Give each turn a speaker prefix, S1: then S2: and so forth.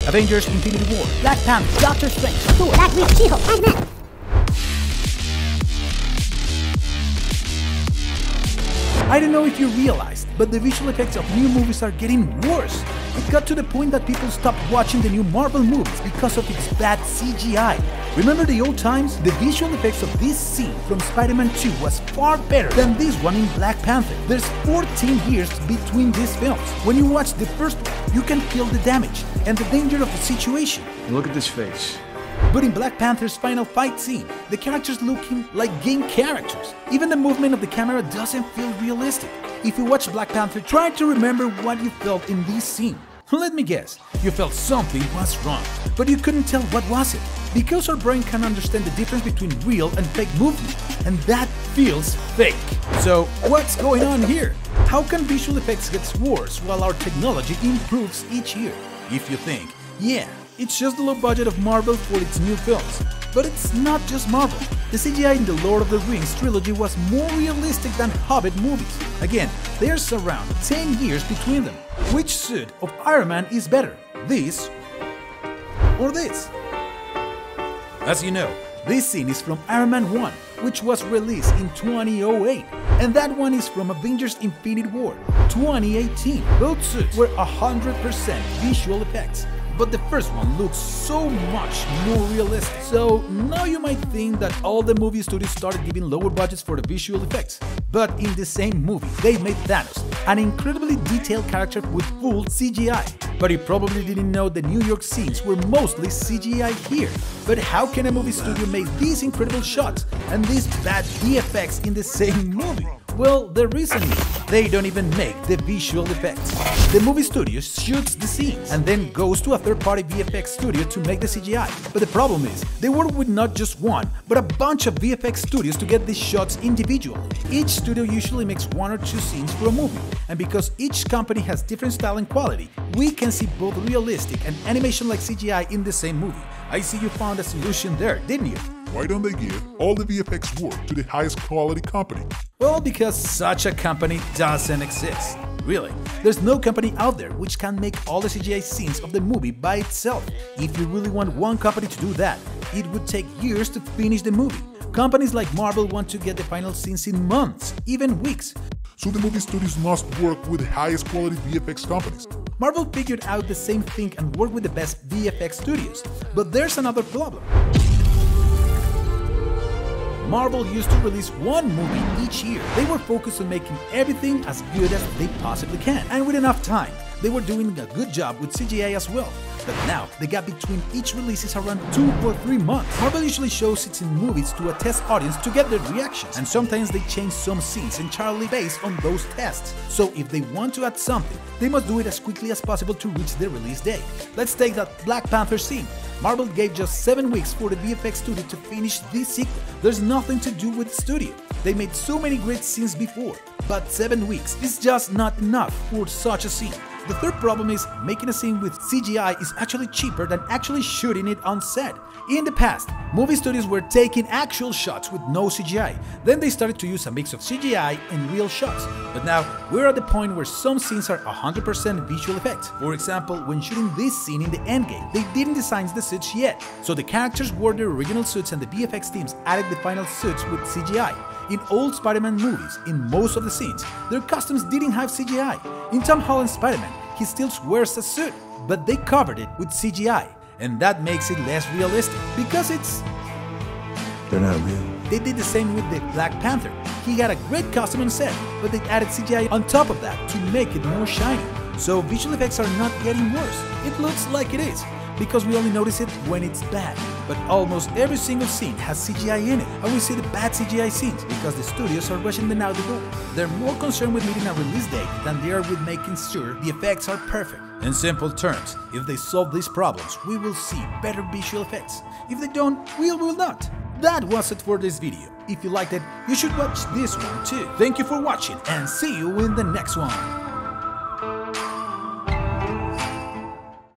S1: Avengers Infinity War, Black Panther, Doctor Strange, Thor,
S2: Black Widow, She-Hulk, Ant-Man.
S1: I don't know if you realized, but the visual effects of new movies are getting worse. It got to the point that people stopped watching the new Marvel movies because of its bad CGI. Remember the old times? The visual effects of this scene from Spider-Man 2 was far better than this one in Black Panther. There's 14 years between these films. When you watch the first one, you can feel the damage and the danger of the situation.
S3: Look at this face.
S1: But in Black Panther's final fight scene, the characters looking like game characters. Even the movement of the camera doesn't feel realistic. If you watch Black Panther, try to remember what you felt in this scene. Let me guess, you felt something was wrong, but you couldn't tell what was it. Because our brain can understand the difference between real and fake movement, and that feels fake. So what's going on here? How can visual effects get worse while our technology improves each year? If you think, yeah, it's just the low budget of Marvel for its new films. But it's not just Marvel. The CGI in the Lord of the Rings trilogy was more realistic than Hobbit movies. Again, there's around 10 years between them. Which suit of Iron Man is better? This or this? As you know, this scene is from Iron Man 1, which was released in 2008, and that one is from Avengers Infinity War, 2018. Both suits were 100% visual effects. But the first one looks so much more realistic. So now you might think that all the movie studios started giving lower budgets for the visual effects. But in the same movie, they made Thanos, an incredibly detailed character with full CGI. But you probably didn't know the New York scenes were mostly CGI here. But how can a movie studio make these incredible shots and these bad VFX in the same movie? Well, the reason is they don't even make the visual effects. The movie studio shoots the scenes and then goes to a third-party VFX studio to make the CGI. But the problem is, they work with not just one, but a bunch of VFX studios to get these shots individually. Each studio usually makes 1 or 2 scenes for a movie, and because each company has different style and quality, we can see both realistic and animation-like CGI in the same movie. I see you found a solution there, didn't you?
S4: Why don't they give all the VFX work to the highest quality company?
S1: Well, because such a company doesn't exist. Really, there's no company out there which can make all the CGI scenes of the movie by itself. If you really want one company to do that, it would take years to finish the movie. Companies like Marvel want to get the final scenes in months, even weeks.
S4: So the movie studios must work with the highest quality VFX companies.
S1: Marvel figured out the same thing and worked with the best VFX studios. But there's another problem. Marvel used to release one movie each year. They were focused on making everything as good as they possibly can, and with enough time. They were doing a good job with CGI as well. But now, the gap between each release is around 2 or 3 months. Marvel usually shows its movies to a test audience to get their reactions, and sometimes they change some scenes entirely based on those tests. So if they want to add something, they must do it as quickly as possible to reach the release date. Let's take that Black Panther scene. Marvel gave just 7 weeks for the VFX studio to finish this sequel. There's nothing to do with the studio. They made so many great scenes before, but 7 weeks is just not enough for such a scene. The third problem is making a scene with CGI is actually cheaper than actually shooting it on set. In the past, movie studios were taking actual shots with no CGI. Then they started to use a mix of CGI and real shots. But now, we're at the point where some scenes are 100% visual effects. For example, when shooting this scene in the Endgame, they didn't design the suits yet. So the characters wore their original suits and the VFX teams added the final suits with CGI. In old Spider-Man movies, in most of the scenes, their costumes didn't have CGI. In Tom Holland's Spider-Man, he still wears a suit, but they covered it with CGI. And that makes it less realistic, because
S3: They're not real.
S1: They did the same with the Black Panther. He had a great costume on set, but they added CGI on top of that to make it more shiny. So visual effects are not getting worse. It looks like it is, because we only notice it when it's bad. But almost every single scene has CGI in it, and we see the bad CGI scenes because the studios are rushing them out the door. They're more concerned with meeting a release date than they are with making sure the effects are perfect. In simple terms, if they solve these problems, we will see better visual effects. If they don't, we will not. That was it for this video. If you liked it, you should watch this one too. Thank you for watching and see you in the next one.